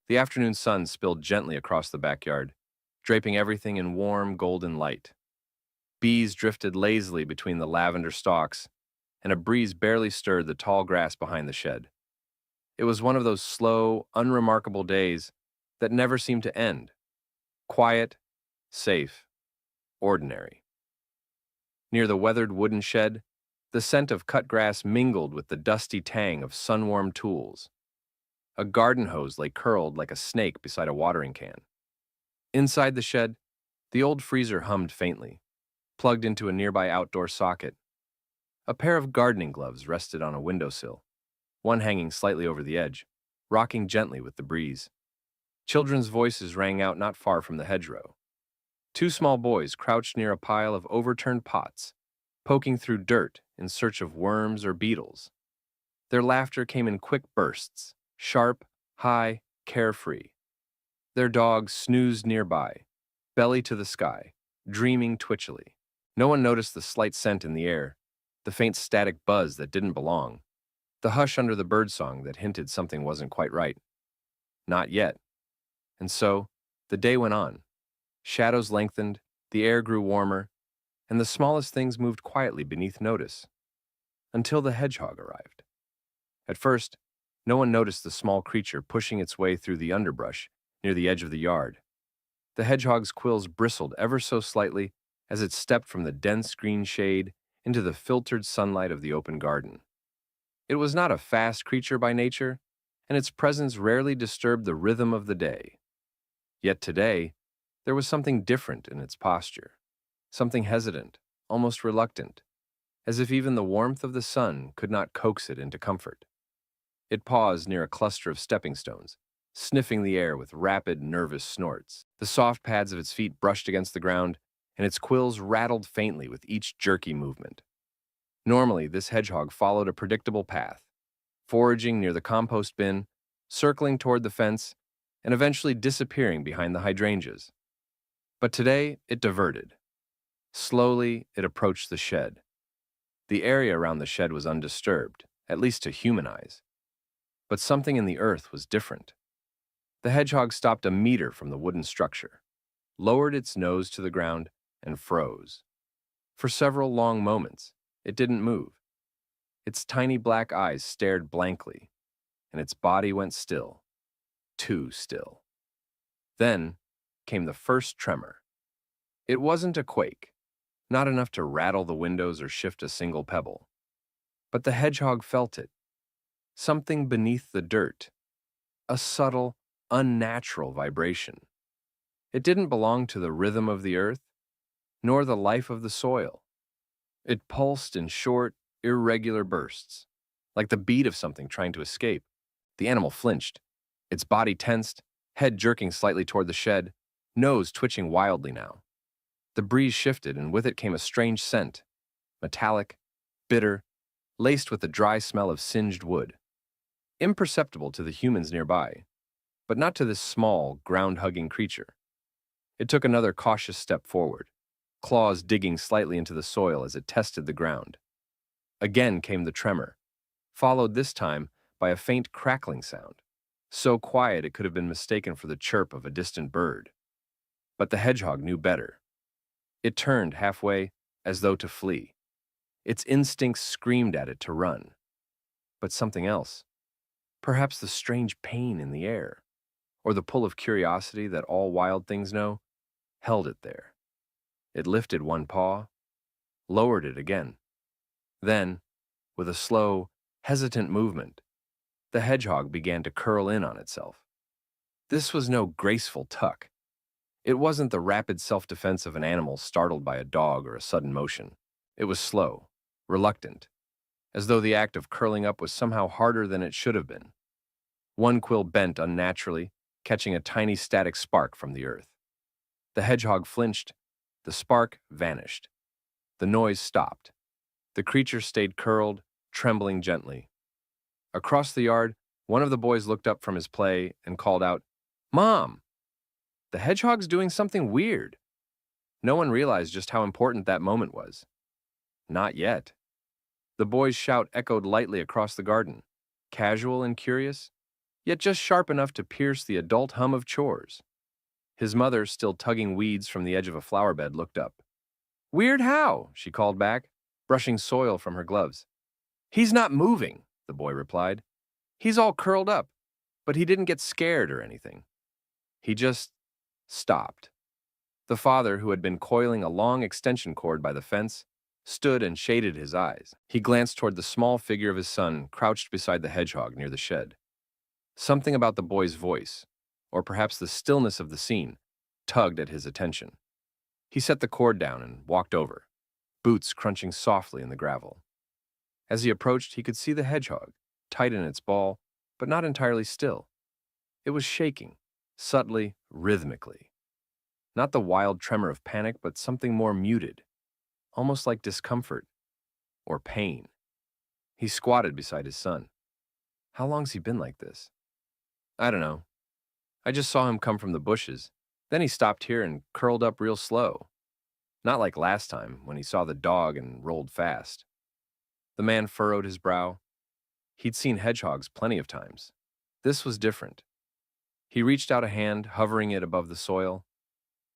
The afternoon sun spilled gently across the backyard, draping everything in warm, golden light. Bees drifted lazily between the lavender stalks, and a breeze barely stirred the tall grass behind the shed. It was one of those slow, unremarkable days that never seemed to end. Quiet, safe, ordinary. Near the weathered wooden shed, the scent of cut grass mingled with the dusty tang of sun-warmed tools. A garden hose lay curled like a snake beside a watering can. Inside the shed, the old freezer hummed faintly, plugged into a nearby outdoor socket. A pair of gardening gloves rested on a windowsill, one hanging slightly over the edge, rocking gently with the breeze. Children's voices rang out not far from the hedgerow. Two small boys crouched near a pile of overturned pots, poking through dirt in search of worms or beetles. Their laughter came in quick bursts, sharp, high, carefree. Their dogs snoozed nearby, belly to the sky, dreaming twitchily. No one noticed the slight scent in the air, the faint static buzz that didn't belong, the hush under the birdsong that hinted something wasn't quite right. Not yet. And so, the day went on. Shadows lengthened, the air grew warmer, and the smallest things moved quietly beneath notice, until the hedgehog arrived. At first, no one noticed the small creature pushing its way through the underbrush near the edge of the yard. The hedgehog's quills bristled ever so slightly as it stepped from the dense green shade into the filtered sunlight of the open garden. It was not a fast creature by nature, and its presence rarely disturbed the rhythm of the day. Yet today, there was something different in its posture, something hesitant, almost reluctant, as if even the warmth of the sun could not coax it into comfort. It paused near a cluster of stepping stones, sniffing the air with rapid, nervous snorts. The soft pads of its feet brushed against the ground, and its quills rattled faintly with each jerky movement. Normally, this hedgehog followed a predictable path, foraging near the compost bin, circling toward the fence, and eventually disappearing behind the hydrangeas. But today, it diverted. Slowly, it approached the shed. The area around the shed was undisturbed, at least to human eyes. But something in the earth was different. The hedgehog stopped a meter from the wooden structure, lowered its nose to the ground, and froze. For several long moments, it didn't move. Its tiny black eyes stared blankly, and its body went still, too still. Then came the first tremor. It wasn't a quake, not enough to rattle the windows or shift a single pebble. But the hedgehog felt it. Something beneath the dirt. A subtle, unnatural vibration. It didn't belong to the rhythm of the earth, nor the life of the soil. It pulsed in short, irregular bursts, like the beat of something trying to escape. The animal flinched, its body tensed, head jerking slightly toward the shed, nose twitching wildly now. The breeze shifted, and with it came a strange scent, metallic, bitter, laced with the dry smell of singed wood. Imperceptible to the humans nearby, but not to this small, ground-hugging creature. It took another cautious step forward, claws digging slightly into the soil as it tested the ground. Again came the tremor, followed this time by a faint crackling sound, so quiet it could have been mistaken for the chirp of a distant bird. But the hedgehog knew better. It turned halfway, as though to flee. Its instincts screamed at it to run. But something else, perhaps the strange pain in the air, or the pull of curiosity that all wild things know, held it there. It lifted one paw, lowered it again. Then, with a slow, hesitant movement, the hedgehog began to curl in on itself. This was no graceful tuck. It wasn't the rapid self-defense of an animal startled by a dog or a sudden motion. It was slow, reluctant, as though the act of curling up was somehow harder than it should have been. One quill bent unnaturally, catching a tiny static spark from the earth. The hedgehog flinched. The spark vanished. The noise stopped. The creature stayed curled, trembling gently. Across the yard, one of the boys looked up from his play and called out, "Mom! The hedgehog's doing something weird." No one realized just how important that moment was. Not yet. The boy's shout echoed lightly across the garden, casual and curious, yet just sharp enough to pierce the adult hum of chores. His mother, still tugging weeds from the edge of a flower bed, looked up. "Weird how?" she called back, brushing soil from her gloves. "He's not moving," the boy replied. "He's all curled up, but he didn't get scared or anything. He just stopped." The father, who had been coiling a long extension cord by the fence, stood and shaded his eyes. He glanced toward the small figure of his son crouched beside the hedgehog near the shed. Something about the boy's voice, or perhaps the stillness of the scene, tugged at his attention. He set the cord down and walked over, boots crunching softly in the gravel. As he approached, he could see the hedgehog, tight in its ball, but not entirely still. It was shaking, subtly, rhythmically. Not the wild tremor of panic, but something more muted, almost like discomfort or pain. He squatted beside his son. "How long's he been like this?" "I don't know. I just saw him come from the bushes. Then he stopped here and curled up real slow. Not like last time, when he saw the dog and rolled fast." The man furrowed his brow. He'd seen hedgehogs plenty of times. This was different. He reached out a hand, hovering it above the soil.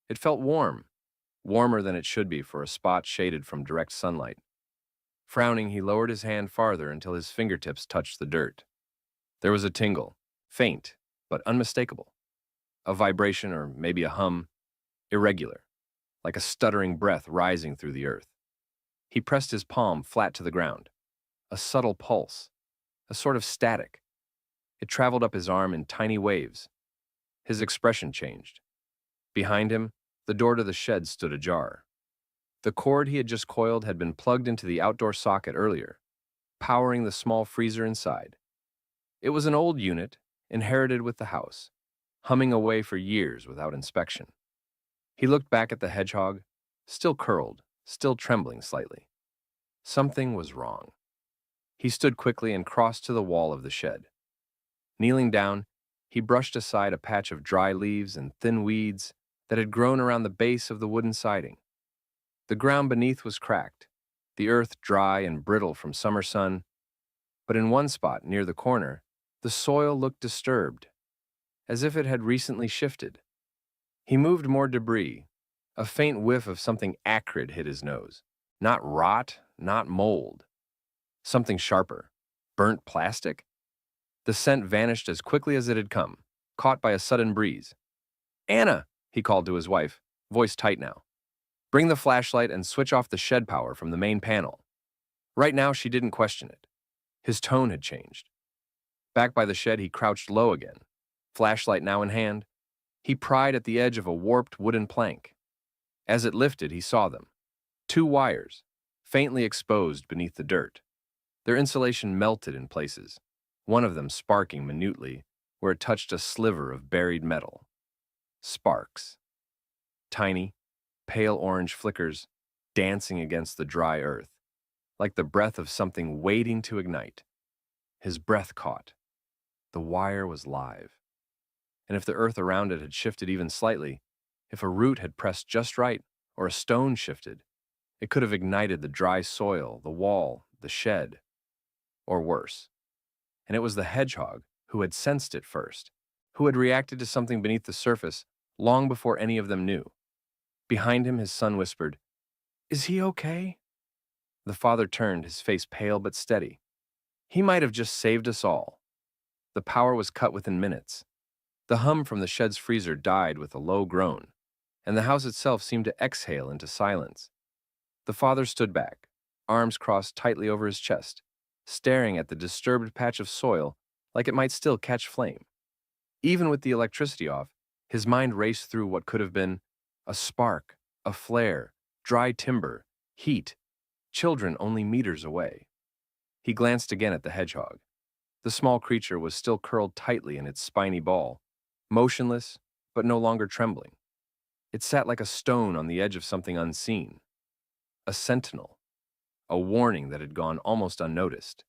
It felt warm, warmer than it should be for a spot shaded from direct sunlight. Frowning, he lowered his hand farther until his fingertips touched the dirt. There was a tingle, faint, but unmistakable. A vibration, or maybe a hum, irregular, like a stuttering breath rising through the earth. He pressed his palm flat to the ground. A subtle pulse, a sort of static. It traveled up his arm in tiny waves. His expression changed. Behind him, the door to the shed stood ajar. The cord he had just coiled had been plugged into the outdoor socket earlier, powering the small freezer inside. It was an old unit, inherited with the house, humming away for years without inspection. He looked back at the hedgehog, still curled, still trembling slightly. Something was wrong. He stood quickly and crossed to the wall of the shed. Kneeling down, he brushed aside a patch of dry leaves and thin weeds that had grown around the base of the wooden siding. The ground beneath was cracked, the earth dry and brittle from summer sun, but in one spot near the corner, the soil looked disturbed, as if it had recently shifted. He moved more debris. A faint whiff of something acrid hit his nose. Not rot, not mold. Something sharper. Burnt plastic? The scent vanished as quickly as it had come, caught by a sudden breeze. "Anna," he called to his wife, voice tight now. "Bring the flashlight and switch off the shed power from the main panel." Right now, she didn't question it. His tone had changed. Back by the shed, he crouched low again, flashlight now in hand. He pried at the edge of a warped wooden plank. As it lifted, he saw them. Two wires, faintly exposed beneath the dirt. Their insulation melted in places, one of them sparking minutely where it touched a sliver of buried metal. Sparks. Tiny, pale orange flickers dancing against the dry earth, like the breath of something waiting to ignite. His breath caught. The wire was live. And if the earth around it had shifted even slightly, if a root had pressed just right, or a stone shifted, it could have ignited the dry soil, the wall, the shed, or worse. And it was the hedgehog who had sensed it first, who had reacted to something beneath the surface long before any of them knew. Behind him, his son whispered, "Is he okay?" The father turned, his face pale but steady. He might have just saved us all. The power was cut within minutes. The hum from the shed's freezer died with a low groan, and the house itself seemed to exhale into silence. The father stood back, arms crossed tightly over his chest, staring at the disturbed patch of soil like it might still catch flame. Even with the electricity off, his mind raced through what could have been a spark, a flare, dry timber, heat, children only meters away. He glanced again at the hedgehog. The small creature was still curled tightly in its spiny ball, motionless, but no longer trembling. It sat like a stone on the edge of something unseen. A sentinel. A warning that had gone almost unnoticed.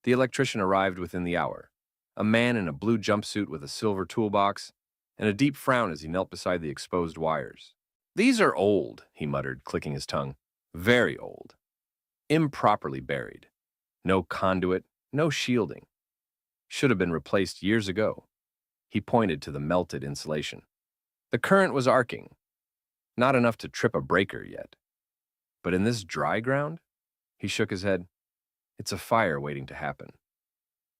The electrician arrived within the hour. A man in a blue jumpsuit with a silver toolbox, and a deep frown as he knelt beside the exposed wires. "These are old," he muttered, clicking his tongue. "Very old. Improperly buried. No conduit, no shielding." Should have been replaced years ago. He pointed to the melted insulation. The current was arcing, not enough to trip a breaker yet. But in this dry ground? He shook his head. It's a fire waiting to happen.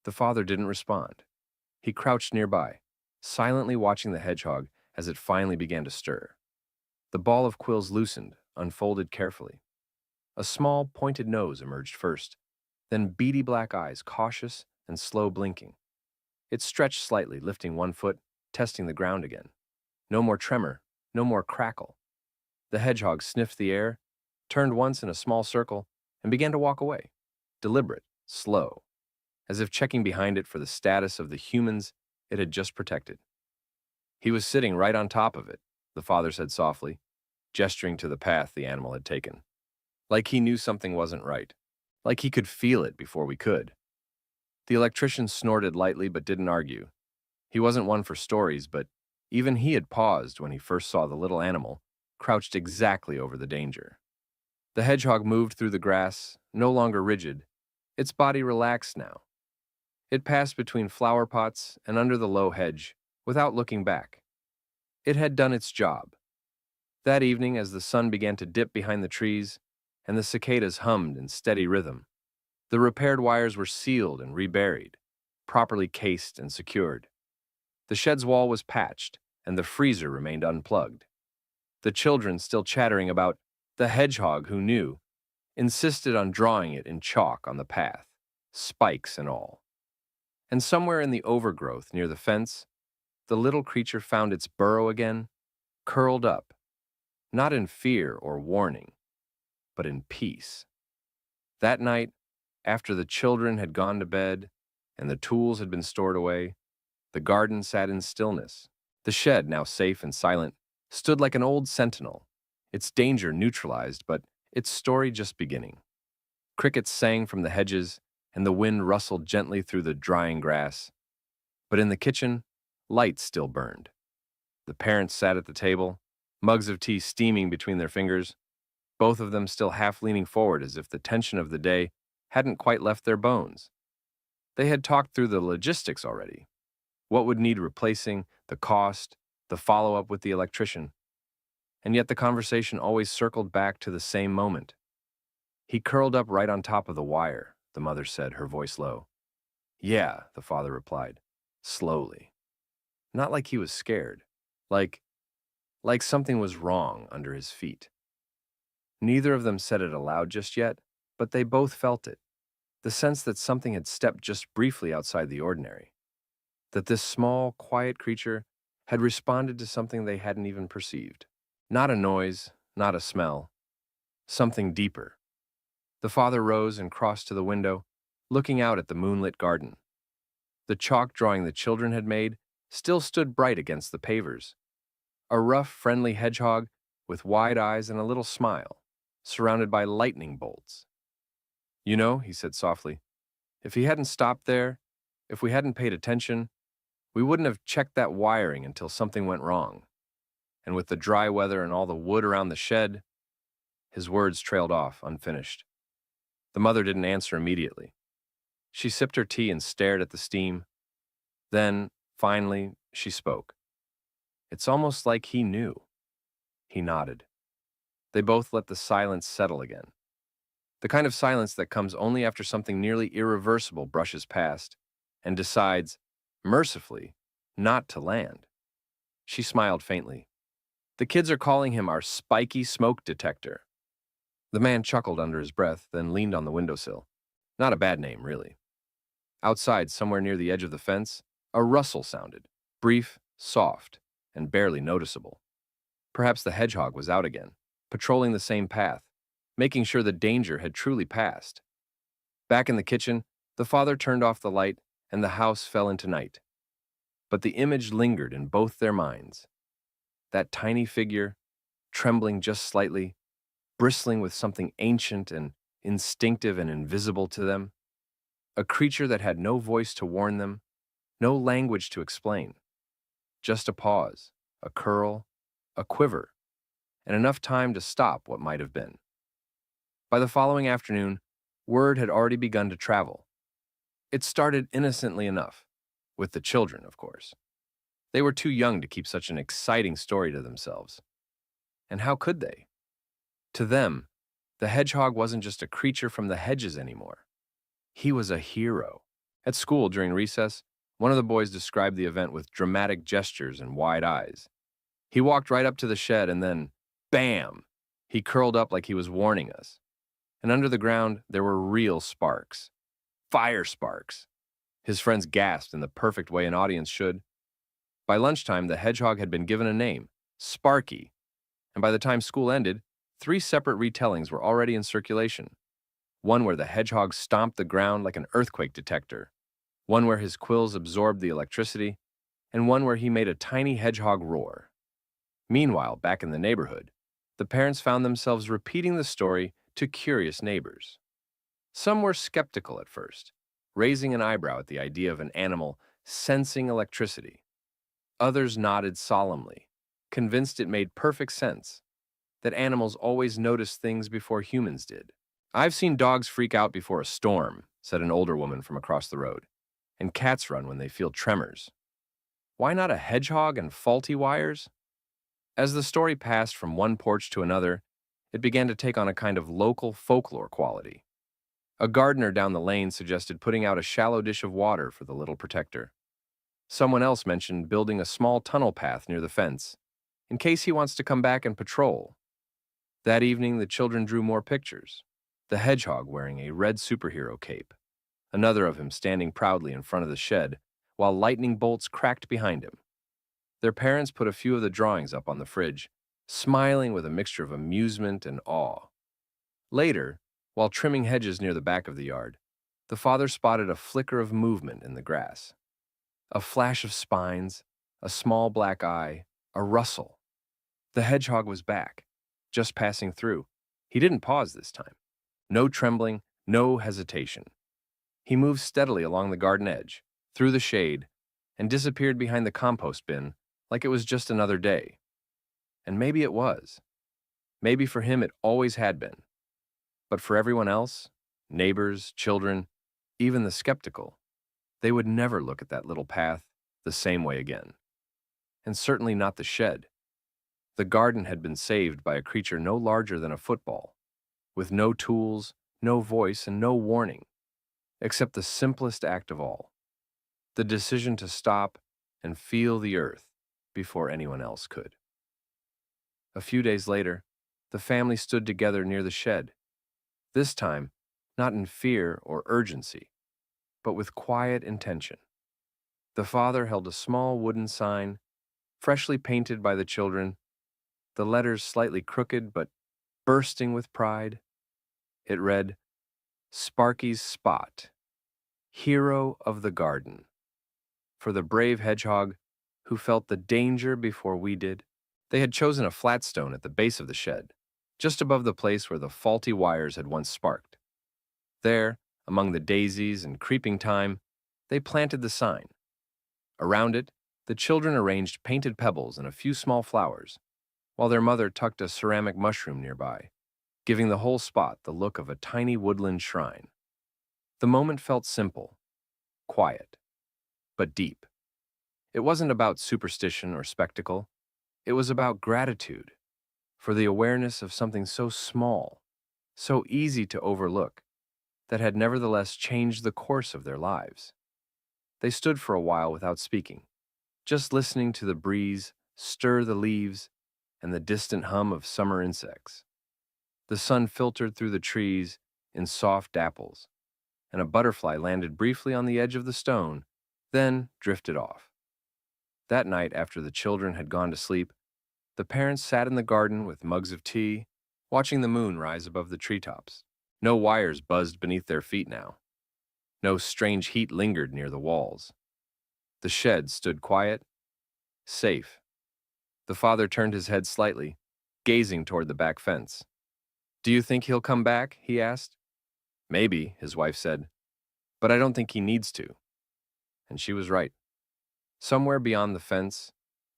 The father didn't respond. He crouched nearby, silently watching the hedgehog as it finally began to stir. The ball of quills loosened, unfolded carefully. A small, pointed nose emerged first, then beady black eyes, cautious and slow blinking. It stretched slightly, lifting one foot, testing the ground again. No more tremor, no more crackle. The hedgehog sniffed the air, turned once in a small circle, and began to walk away, deliberate, slow, as if checking behind it for the status of the humans it had just protected. He was sitting right on top of it, the father said softly, gesturing to the path the animal had taken. Like he knew something wasn't right. Like he could feel it before we could. The electrician snorted lightly but didn't argue. He wasn't one for stories, but even he had paused when he first saw the little animal, crouched exactly over the danger. The hedgehog moved through the grass, no longer rigid. Its body relaxed now. It passed between flower pots and under the low hedge, without looking back. It had done its job. That evening, as the sun began to dip behind the trees and the cicadas hummed in steady rhythm, the repaired wires were sealed and reburied, properly cased and secured. The shed's wall was patched, and the freezer remained unplugged. The children, still chattering about the hedgehog who knew, insisted on drawing it in chalk on the path, spikes and all. And somewhere in the overgrowth near the fence, the little creature found its burrow again, curled up, not in fear or warning, but in peace. That night, after the children had gone to bed and the tools had been stored away, the garden sat in stillness. The shed, now safe and silent, stood like an old sentinel, its danger neutralized, but its story just beginning. Crickets sang from the hedges, and the wind rustled gently through the drying grass. But in the kitchen, lights still burned. The parents sat at the table, mugs of tea steaming between their fingers, both of them still half leaning forward as if the tension of the day hadn't quite left their bones. They had talked through the logistics already. What would need replacing, the cost, the follow-up with the electrician. And yet the conversation always circled back to the same moment. He curled up right on top of the wire, the mother said, her voice low. Yeah, the father replied, slowly. Not like he was scared. Like something was wrong under his feet. Neither of them said it aloud just yet, but they both felt it. The sense that something had stepped just briefly outside the ordinary. That this small, quiet creature had responded to something they hadn't even perceived. Not a noise, not a smell. Something deeper. The father rose and crossed to the window, looking out at the moonlit garden. The chalk drawing the children had made still stood bright against the pavers. A rough, friendly hedgehog with wide eyes and a little smile, surrounded by lightning bolts. You know, he said softly, if he hadn't stopped there, if we hadn't paid attention, we wouldn't have checked that wiring until something went wrong. And with the dry weather and all the wood around the shed, his words trailed off, unfinished. The mother didn't answer immediately. She sipped her tea and stared at the steam. Then, finally, she spoke. It's almost like he knew. He nodded. They both let the silence settle again. The kind of silence that comes only after something nearly irreversible brushes past and decides, mercifully, not to land. She smiled faintly. The kids are calling him our spiky smoke detector. The man chuckled under his breath, then leaned on the windowsill. Not a bad name, really. Outside, somewhere near the edge of the fence, a rustle sounded, brief, soft, and barely noticeable. Perhaps the hedgehog was out again, patrolling the same path, making sure the danger had truly passed. Back in the kitchen, the father turned off the light, and the house fell into night. But the image lingered in both their minds. That tiny figure, trembling just slightly, bristling with something ancient and instinctive and invisible to them. A creature that had no voice to warn them, no language to explain. Just a pause, a curl, a quiver, and enough time to stop what might have been. By the following afternoon, word had already begun to travel. It started innocently enough, with the children, of course. They were too young to keep such an exciting story to themselves. And how could they? To them, the hedgehog wasn't just a creature from the hedges anymore. He was a hero. At school during recess, one of the boys described the event with dramatic gestures and wide eyes. He walked right up to the shed and then, bam! He curled up like he was warning us. And under the ground, there were real sparks. Fire sparks. His friends gasped in the perfect way an audience should. By lunchtime, the hedgehog had been given a name, Sparky, and by the time school ended, 3 separate retellings were already in circulation. One where the hedgehog stomped the ground like an earthquake detector, one where his quills absorbed the electricity, and one where he made a tiny hedgehog roar. Meanwhile, back in the neighborhood, the parents found themselves repeating the story to curious neighbors. Some were skeptical at first, raising an eyebrow at the idea of an animal sensing electricity. Others nodded solemnly, convinced it made perfect sense, that animals always notice things before humans did. "I've seen dogs freak out before a storm," said an older woman from across the road, "and cats run when they feel tremors. Why not a hedgehog and faulty wires?" As the story passed from one porch to another, it began to take on a kind of local folklore quality. A gardener down the lane suggested putting out a shallow dish of water for the little protector. Someone else mentioned building a small tunnel path near the fence, in case he wants to come back and patrol. That evening, the children drew more pictures. The hedgehog wearing a red superhero cape, another of him standing proudly in front of the shed, while lightning bolts cracked behind him. Their parents put a few of the drawings up on the fridge, smiling with a mixture of amusement and awe. Later, while trimming hedges near the back of the yard, the father spotted a flicker of movement in the grass. A flash of spines, a small black eye, a rustle. The hedgehog was back, just passing through. He didn't pause this time. No trembling, no hesitation. He moved steadily along the garden edge, through the shade, and disappeared behind the compost bin like it was just another day. And maybe it was. Maybe for him it always had been. But for everyone else, neighbors, children, even the skeptical, they would never look at that little path the same way again. And certainly not the shed. The garden had been saved by a creature no larger than a football, with no tools, no voice, and no warning, except the simplest act of all, the decision to stop and feel the earth before anyone else could. A few days later, the family stood together near the shed, this time not in fear or urgency, but with quiet intention. The father held a small wooden sign, freshly painted by the children, the letters slightly crooked but bursting with pride. It read, "Sparky's Spot, Hero of the Garden, for the brave hedgehog who felt the danger before we did." They had chosen a flat stone at the base of the shed, just above the place where the faulty wires had once sparked. There, among the daisies and creeping thyme, they planted the sign. Around it, the children arranged painted pebbles and a few small flowers, while their mother tucked a ceramic mushroom nearby, giving the whole spot the look of a tiny woodland shrine. The moment felt simple, quiet, but deep. It wasn't about superstition or spectacle. It was about gratitude for the awareness of something so small, so easy to overlook, that had nevertheless changed the course of their lives. They stood for a while without speaking, just listening to the breeze stir the leaves and the distant hum of summer insects. The sun filtered through the trees in soft dapples, and a butterfly landed briefly on the edge of the stone, then drifted off. That night, after the children had gone to sleep, the parents sat in the garden with mugs of tea, watching the moon rise above the treetops. No wires buzzed beneath their feet now. No strange heat lingered near the walls. The shed stood quiet, safe. The father turned his head slightly, gazing toward the back fence. "Do you think he'll come back?" he asked. "Maybe," his wife said, "but I don't think he needs to." And she was right. Somewhere beyond the fence,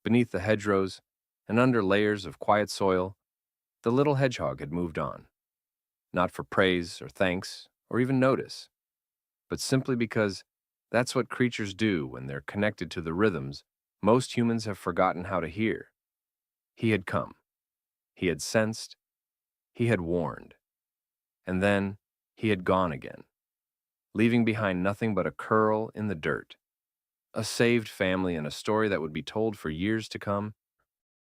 beneath the hedgerows, and under layers of quiet soil, the little hedgehog had moved on. Not for praise or thanks or even notice, but simply because that's what creatures do when they're connected to the rhythms most humans have forgotten how to hear. He had come. He had sensed. He had warned. And then he had gone again, leaving behind nothing but a curl in the dirt, a saved family and a story that would be told for years to come.